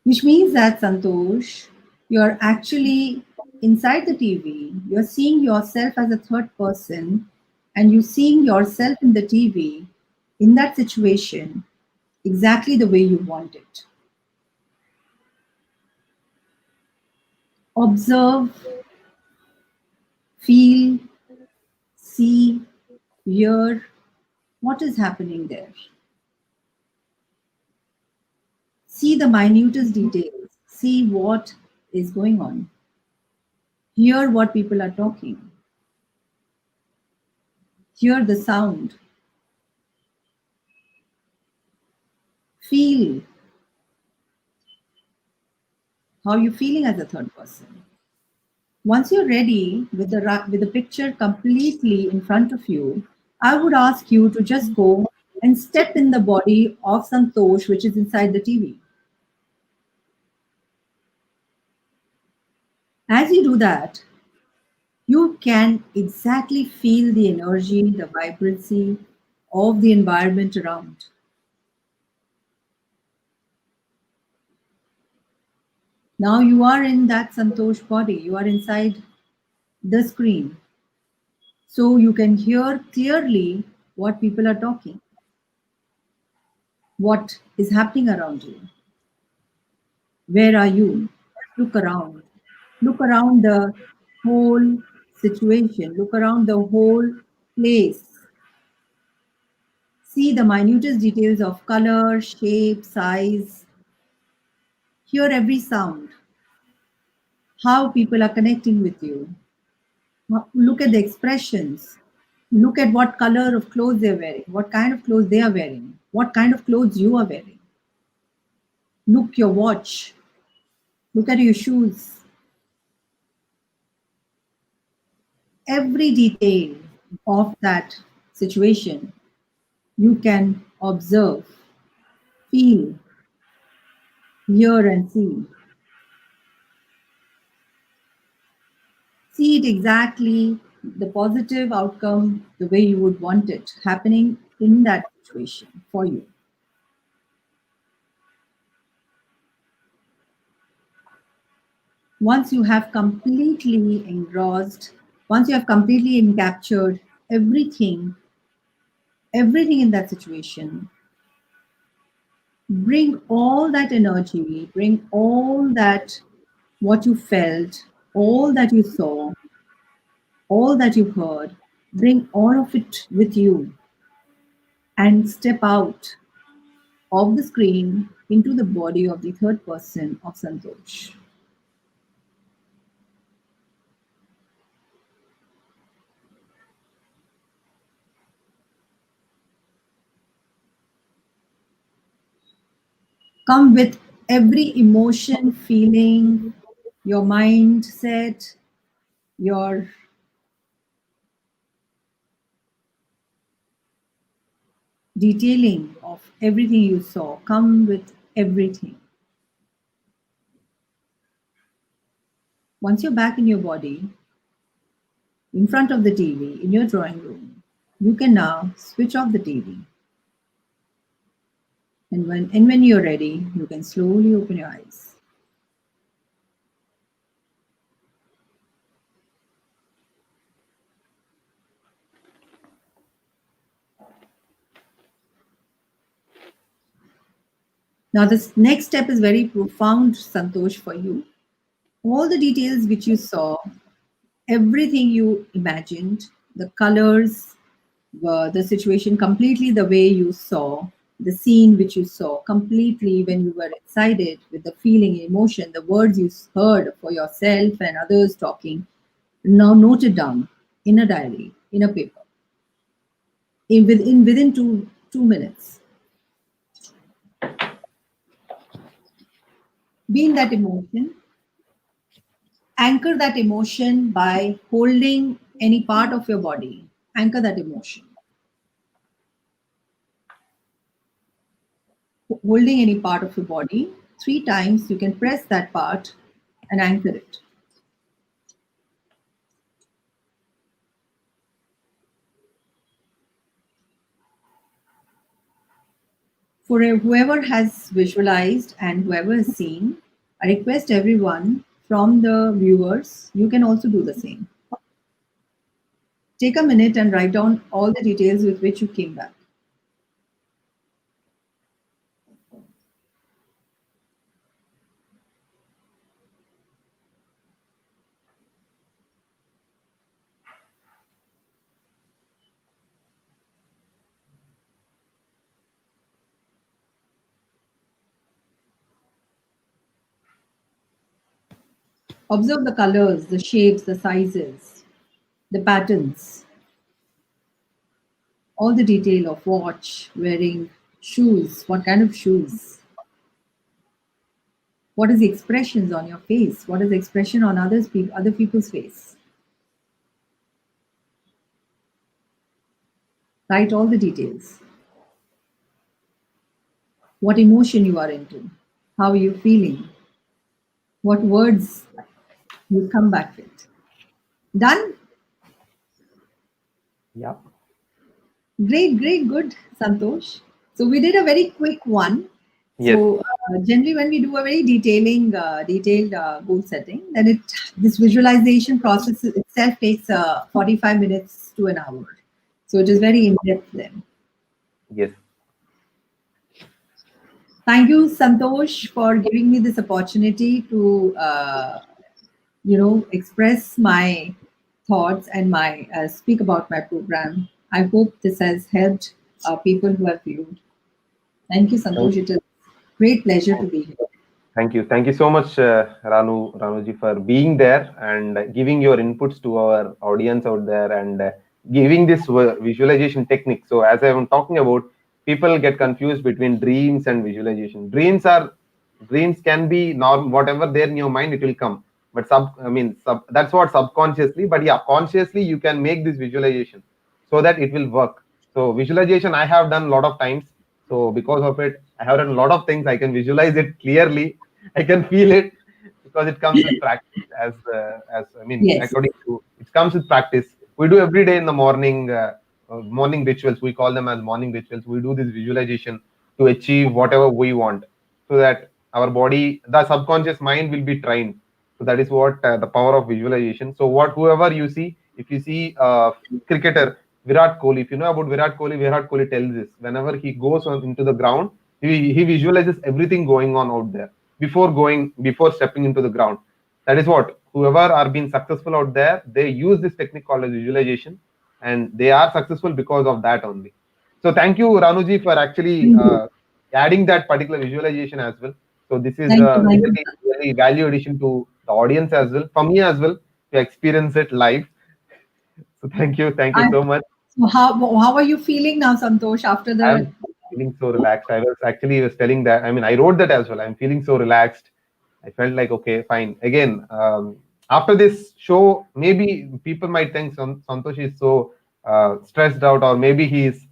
Which means that, Santhosh, you're actually inside the TV, you're seeing yourself as a third person, and you're seeing yourself in the TV in that situation exactly the way you want it. Observe, feel, see, hear what is happening there. See the minutest details, see what is going on, hear what people are talking, hear the sound, feel how you're feeling as a third person. Once you're ready with the picture completely in front of you, I would ask you to just go and step in the body of Santhosh, which is inside the TV. As you do that, you can exactly feel the energy, the vibrancy of the environment around. Now you are in that Santhosh body, you are inside the screen. So you can hear clearly what people are talking, what is happening around you. Where are you? Look around. Look around the whole situation. Look around the whole place. See the minutest details of color, shape, size. Hear every sound. How people are connecting with you. Look at the expressions. Look at what color of clothes they're wearing, what kind of clothes they are wearing, what kind of clothes you are wearing. Look your watch. Look at your shoes. Every detail of that situation you can observe, feel, hear, and see. See it exactly the positive outcome the way you would want it happening in that situation for you. Once you have completely engrossed, once you have completely encaptured everything, everything in that situation, bring all that energy, bring all that what you felt, all that you saw, all that you heard, bring all of it with you and step out of the screen into the body of the third person of Santhosh. Come with every emotion, feeling, your mindset, your detailing of everything you saw. Come with everything. Once you're back in your body, in front of the TV, in your drawing room, you can now switch off the TV. And when you're ready, you can slowly open your eyes. Now, this next step is very profound, Santhosh, for you. All the details which you saw, everything you imagined, the colors, the situation completely the way you saw, the scene which you saw completely when you were inside it, with the feeling, emotion, the words you heard for yourself and others talking, now note it down in a diary, in a paper, within 2 minutes. Be in that emotion. Anchor that emotion by holding any part of your body. Anchor that emotion. Holding any part of your body 3 times, you can press that part and anchor it. For whoever has visualized and whoever has seen, I request everyone from the viewers, you can also do the same. Take a minute and write down all the details with which you came back. Observe the colors, the shapes, the sizes, the patterns, all the detail of watch, wearing, shoes, what kind of shoes, what is the expressions on your face, what is the expression on other people's face. Write all the details. What emotion you are into, how are you feeling, what words you come back with. Done? Yeah. Great, good, Santhosh. So we did a very quick one. Yes. So generally, when we do a very detailed goal setting, then this visualization process itself takes 45 minutes to an hour. So it is very in depth then. Yes. Thank you, Santhosh, for giving me this opportunity to express my thoughts and my speak about my program. I hope this has helped people who have viewed. Thank you, Santhosh. It is a great pleasure to be here. Thank you so much, Ranuji, for being there and giving your inputs to our audience out there and giving this visualization technique. So, as I am talking about, people get confused between dreams and visualization. Dreams can be norm, whatever there in your mind, it will come. But that's what subconsciously. But yeah, consciously you can make this visualization so that it will work. So visualization I have done a lot of times. So because of it, I have done a lot of things. I can visualize it clearly. I can feel it because it comes with practice. Yes. According to it comes with practice. We do every day in the morning. Morning rituals. We call them as morning rituals. We do this visualization to achieve whatever we want, so that our body, the subconscious mind, will be trained. So that is what the power of visualization. So whoever you see, if you see cricketer Virat Kohli, if you know about Virat Kohli tells this whenever he goes into the ground, he visualizes everything going on out there before stepping into the ground. That is what whoever are being successful out there, they use this technique called as visualization, and they are successful because of that only. So thank you, Ranuji, for actually adding that particular visualization as well. So this is Thank you. a really value addition to the audience as well, for me as well, to experience it live. So thank you so much. So how are you feeling now, Santhosh, after the? I'm feeling so relaxed. I was telling that. I mean, I wrote that as well. I'm feeling so relaxed. I felt like, okay, fine. Again, after this show, maybe people might think Santhosh is so stressed out, or maybe he's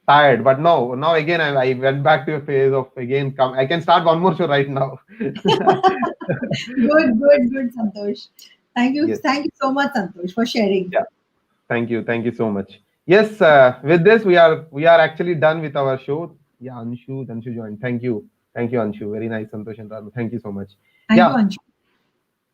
tired. But no, now again, I went back to a phase of again. I can start one more show right now. Good, Santhosh. Thank you, Yes. thank you so much, Santhosh, for sharing. Yeah. Thank you so much. Yes, with this we are actually done with our show. Yeah, Anshu joined. Thank you, Anshu. Very nice, Santosh and Ranu. Thank you so much. Thank you, Anshu.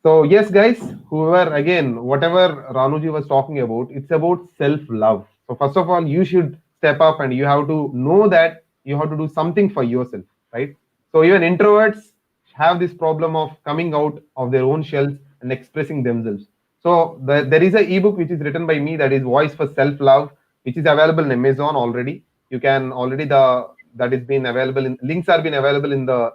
So yes, guys, whoever again, whatever Ranuji was talking about, it's about self-love. So first of all, you should step up and you have to know that you have to do something for yourself, right? So even introverts have this problem of coming out of their own shells and expressing themselves. So there is a ebook which is written by me, that is Voice for Self-Love, which is available in Amazon already. You can already that is been available in links are been available in the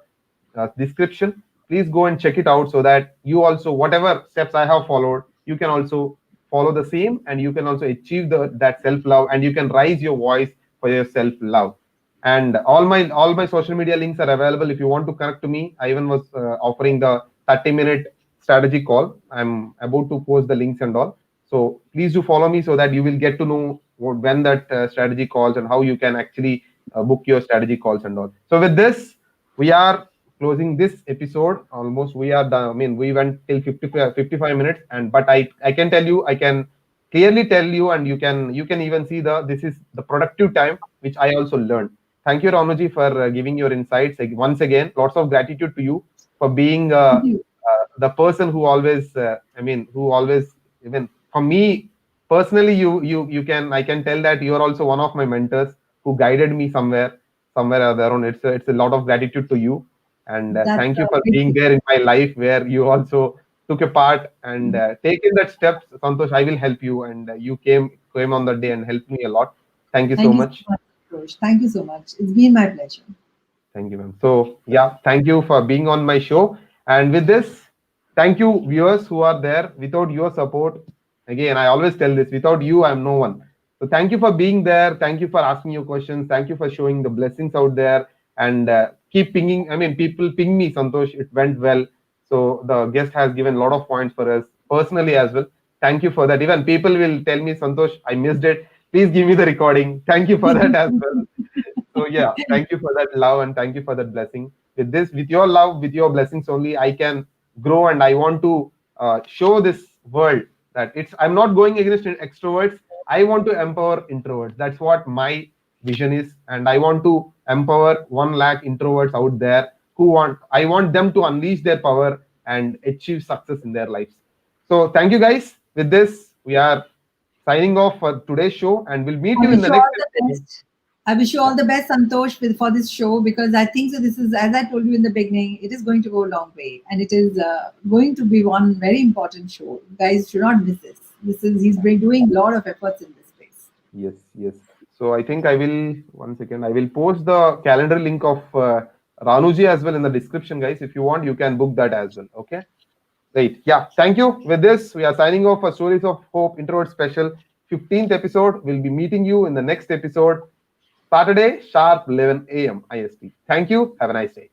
description. Please go and check it out, so that you also, whatever steps I have followed, you can also follow the same, and you can also achieve that self-love, and you can raise your voice for your self-love. And all my social media links are available. If you want to connect to me, I even was offering the 30-minute strategy call. I'm about to post the links and all, so please do follow me, so that you will get to know when that strategy calls, and how you can actually book your strategy calls and all. So with this, we are closing this episode. Almost we are done. I mean, we went till 55 minutes, and but I can tell you, I can clearly tell you, and you can even see this is the productive time which I also learned. Thank you, Ranuji, for giving your insights. Once again, lots of gratitude to you for being Thank you. the person who always, who always, even for me personally, I can tell that you are also one of my mentors who guided me somewhere or other on. It's a lot of gratitude to you, and That's thank you for being great. there in my life, where you also took a part and taken that steps. Santosh, I will help you, and you came on the day and helped me a lot. Thank you so Thank you so much. much, Santhosh. Thank you so much. It's been my pleasure. Thank you, ma'am. So, yeah, thank you for being on my show. And with this, thank you, viewers who are there. Without your support, again, I always tell this, without you, I'm no one. So, thank you for being there. Thank you for asking your questions. Thank you for showing the blessings out there. And keep pinging. I mean, people ping me, Santosh. It went well. So, the guest has given a lot of points for us personally as well. Thank you for that. Even people will tell me, Santosh, I missed it. Please give me the recording. Thank you for that as well. So yeah, thank you for that love, and thank you for that blessing. With this, with your love, with your blessings only, I can grow, and I want to show this world that I'm not going against extroverts. I want to empower introverts. That's what my vision is, and I want to empower 1 lakh introverts out there I want them to unleash their power and achieve success in their lives. So thank you, guys. With this, we are signing off for today's show, and we'll meet I you in wish the you next all the episode. best. I wish you all the best, Santosh, for this show, because I think so. This is, as I told you in the beginning, it is going to go a long way, and it is going to be one very important show. You guys should not miss this. He's been doing a lot of efforts in this space. Yes, yes. So I think I will, one second, I will post the calendar link of Ranuji as well in the description, guys. If you want, you can book that as well. Okay. Right. Yeah. Thank you. With this, we are signing off for Stories of Hope Introvert Special 15th episode. We'll be meeting you in the next episode, Saturday, sharp 11 a.m. IST. Thank you. Have a nice day.